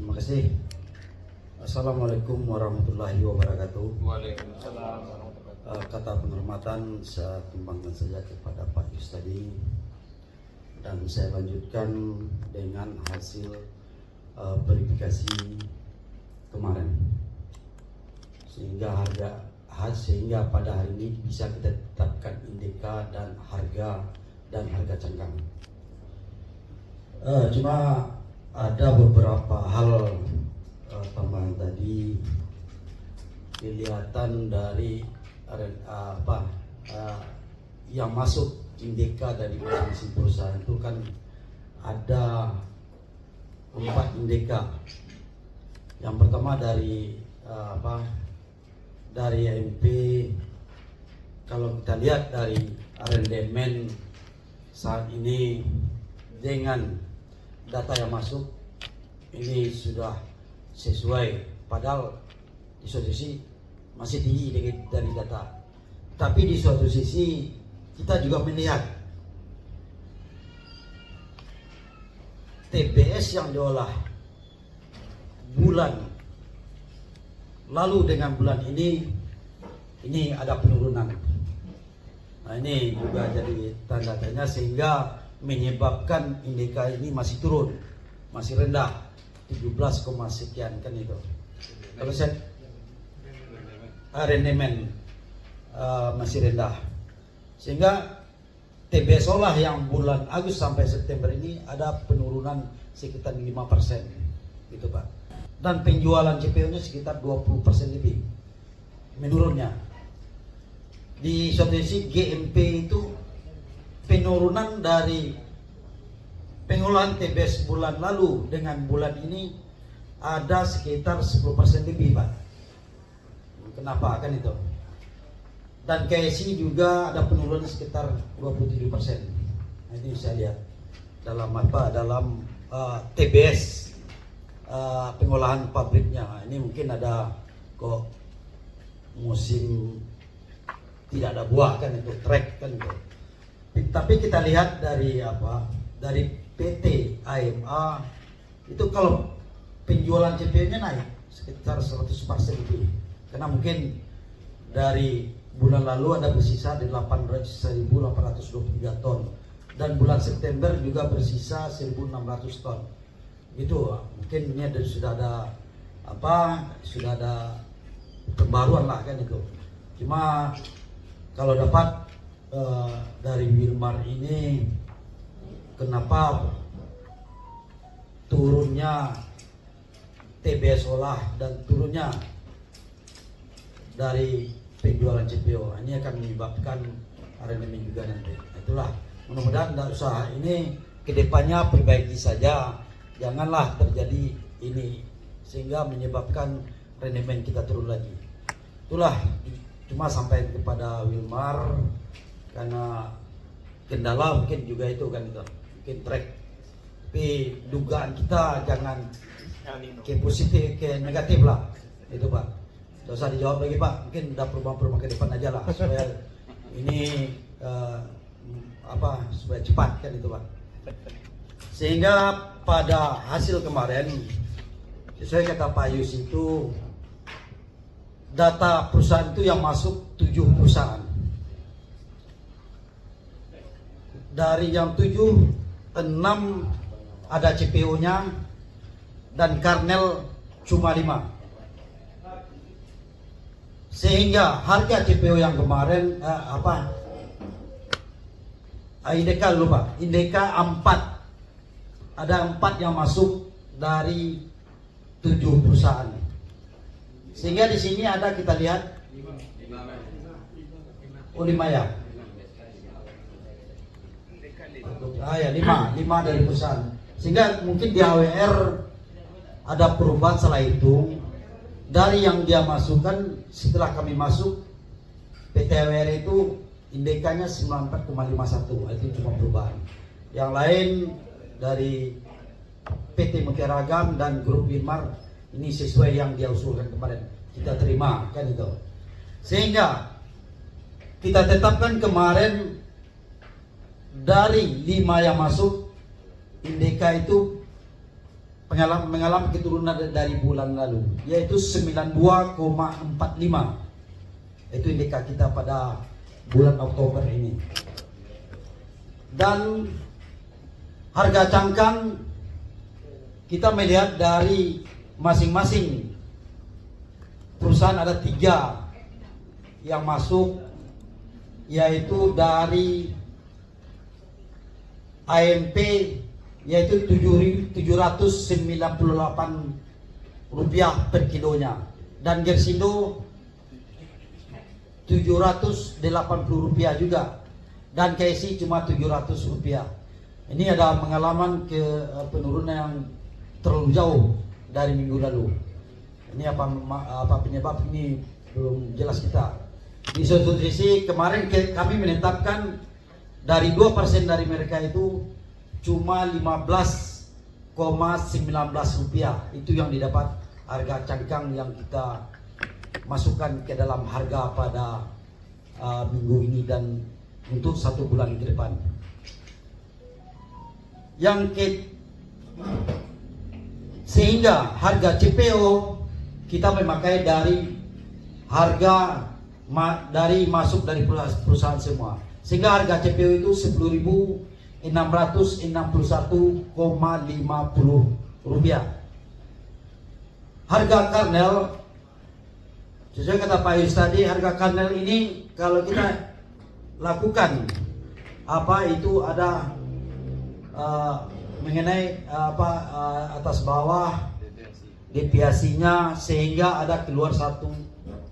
Terima kasih. Assalamualaikum warahmatullahi wabarakatuh. Waalaikumsalam warahmatullahi wabarakatuh. Kata penghormatan saya tumbangkan saja kepada Pak Yus tadi, dan saya lanjutkan dengan hasil verifikasi kemarin, sehingga pada hari ini bisa kita tetapkan indika dan harga cangkang. Cuma ada beberapa hal tambahan tadi. Kelihatan dari yang masuk indika dari masing-masing perusahaan itu kan ada 4 indika. Yang pertama dari MP. Kalau kita lihat dari arandemen saat ini dengan data yang masuk ini sudah sesuai, padahal di suatu sisi masih tinggi dari data, tapi di suatu sisi kita juga melihat TBS yang diolah bulan lalu dengan bulan ini ada penurunan. Nah, ini juga jadi tanda tanya, sehingga menyebabkan indika ini masih turun, masih rendah 17, sekian kan itu. Kalau saya rendemen masih rendah, sehingga TBS olah yang bulan Agustus sampai September ini ada penurunan sekitar 5% gitu Pak, dan penjualan CPO-nya sekitar 20% lebih menurunnya. Di suatu sisi GMP itu penurunan dari pengolahan TBS bulan lalu dengan bulan ini ada sekitar 10% lebih Pak. Kenapa kan itu? Dan KSI juga ada penurunan sekitar 27%. Nah, ini bisa lihat dalam TBS pengolahan pabriknya. Ini mungkin ada kok musim tidak ada buah kan itu, trek kan itu. Tapi kita lihat dari PT AMA itu kalau penjualan CPO-nya naik sekitar 100% lebih, karena mungkin dari bulan lalu ada bersisa di 1.823 ton, dan bulan September juga bersisa 1.600 ton gitu. Mungkin ini sudah ada pembaruan lah kan itu. Cuma kalau dapat dari Wilmar ini, kenapa turunnya TBS olah dan turunnya dari penjualan CPO, ini akan menyebabkan arandemen juga nanti. Itulah, mudah-mudahan usaha ini kedepannya perbaiki saja, janganlah terjadi ini sehingga menyebabkan arandemen kita turun lagi. Itulah, cuma sampai kepada Wilmar, karena kendala mungkin juga itu kan itu, mungkin track. Tapi dugaan kita jangan ke positif, ke negatif lah, itu Pak. Tidak usah dijawab lagi Pak, mungkin udah perubahan-perubahan ke depan aja lah, supaya ini supaya cepat kan itu Pak. Sehingga pada hasil kemarin, sesuai kata Pak Yus itu, data perusahaan itu yang masuk 7 perusahaan. Dari yang 7, 6 ada CPO-nya dan Karnel cuma 5. Sehingga harga CPO yang kemarin Indeka lupa, Indeka 4. Ada 4 yang masuk dari 7 perusahaan. Sehingga di sini ada, kita lihat 5 ya. 5 dari perusahaan. Sehingga mungkin di AWR ada perubahan salah hitung. Dari yang dia masukkan setelah kami masuk, PT AWR itu indekanya 94,51, itu cuma perubahan. Yang lain dari PT Mutiara Agam dan Grup Wilmar ini sesuai yang dia usulkan kemarin, kita terima kan itu. Sehingga kita tetapkan kemarin dari 5 yang masuk, indeka itu mengalami keturunan dari bulan lalu, yaitu 92,45. Itu indikator kita pada bulan Oktober ini. Dan harga cangkang kita melihat dari masing-masing perusahaan ada 3 yang masuk, yaitu dari AMP yaitu 798 rupiah per kilonya, dan Gersindo 780 rupiah juga, dan KSI cuma 700 rupiah. Ini ada pengalaman penurunan yang terlalu jauh dari minggu lalu. Ini apa penyebab ini belum jelas kita. Di suatu sisi kemarin kami menetapkan dari 2% dari mereka itu cuma 15,19 rupiah. Itu yang didapat harga cangkang yang kita masukkan ke dalam harga pada minggu ini dan untuk 1 bulan ke depan. Sehingga harga CPO kita memakai dari harga dari masuk dari perusahaan semua, sehingga harga CPO itu 10.661,50 rupiah. Harga karnel, sesuai kata Pak Yus tadi, harga karnel ini kalau kita lakukan itu ada mengenai atas bawah deviasinya, sehingga ada keluar satu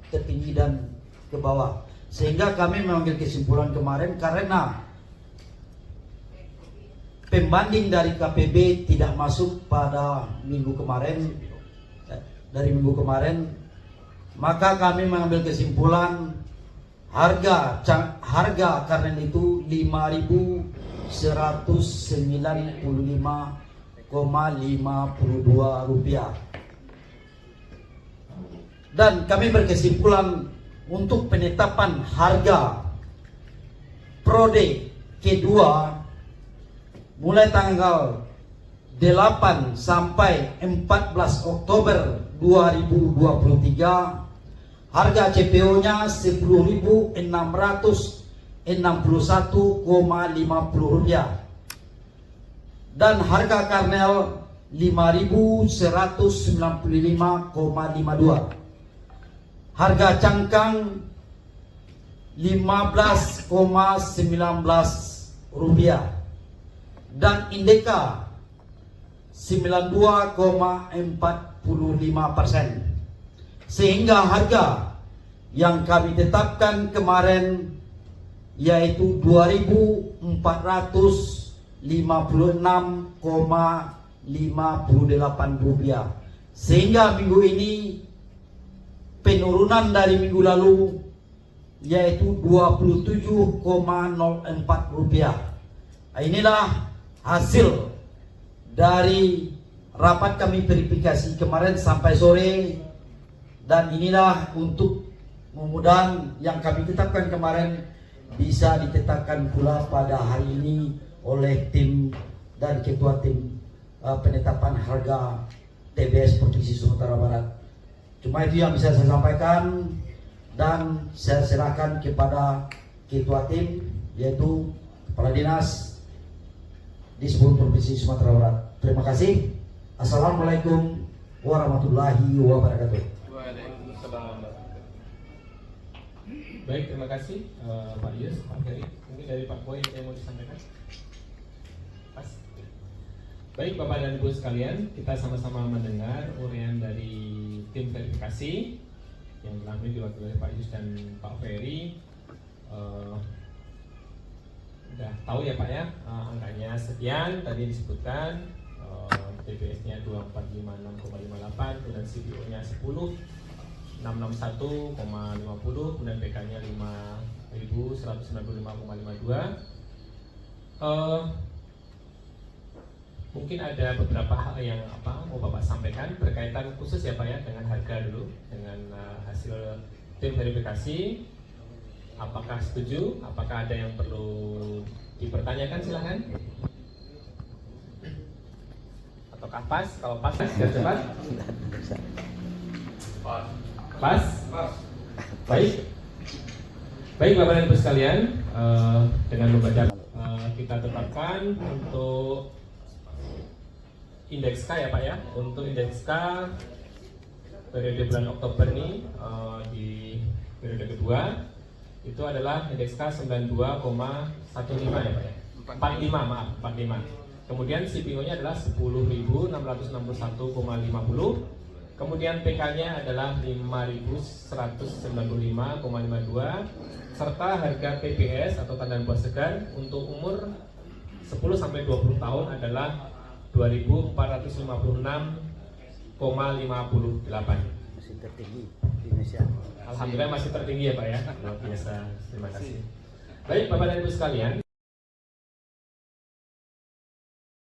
tertinggi dan ke bawah, sehingga kami mengambil kesimpulan kemarin karena pembanding dari KPB tidak masuk pada minggu kemarin, maka kami mengambil kesimpulan harga karnel itu 5.195,52 rupiah. Dan kami berkesimpulan untuk penetapan harga Prode kedua mulai tanggal 8 sampai 14 Oktober 2023, harga CPO-nya 10.661,50 rupiah, dan harga karnel 5.195,52. Harga cangkang 15,19 rupiah, dan indeka 92,45%, sehingga harga yang kami tetapkan kemarin yaitu 2.456,58 rupiah, sehingga minggu ini penurunan dari minggu lalu yaitu 27,04 rupiah. Inilah hasil dari rapat kami verifikasi kemarin sampai sore, dan inilah untuk mudah-mudahan yang kami tetapkan kemarin bisa ditetapkan pula pada hari ini oleh tim dan ketua tim penetapan harga TBS Provinsi Sumatera Barat. Cuma itu yang bisa saya sampaikan, dan saya serahkan kepada ketua tim yaitu Kepala Dinas di seluruh Provinsi Sumatera Barat. Terima kasih. Assalamualaikum warahmatullahi wabarakatuh. Waalaikumsalam. Baik, terima kasih Pak Yus, Pak Ferry. Mungkin dari Pak Boy yang mau disampaikan. Pas. Baik Bapak dan Ibu sekalian, kita sama-sama mendengar uraian dari tim verifikasi yang telah diwakili oleh Pak Yus dan Pak Ferry. Udah tahu ya Pak ya, angkanya sekian tadi disebutkan, TPS-nya 2456,58, kemudian CPO-nya 10.661,50, kemudian PK-nya 5.195,52. Mungkin ada beberapa hal yang mau Bapak sampaikan berkaitan khusus ya Pak ya dengan harga dulu, dengan hasil tim verifikasi. Apakah setuju? Apakah ada yang perlu dipertanyakan? Silahkan. Ataukah pas, kalau pas biar cepat. Pas. Baik. Baik Bapak dan Ibu sekalian, dengan membaca kita tetapkan untuk indeks K ya Pak ya. Untuk indeks K periode bulan Oktober ini di periode kedua itu adalah indeks K 92,15 ya Pak ya. 45 maaf, 45. Kemudian CPO-nya adalah 10.661,50. Kemudian PK-nya adalah 5.195,52 serta harga TPS atau tanda puas segar untuk umur 10 sampai 20 tahun adalah 2.456,58. Masih tertinggi di Indonesia. Alhamdulillah masih tertinggi ya Pak ya. Luar biasa. Terima kasih. Baik Bapak dan Ibu sekalian.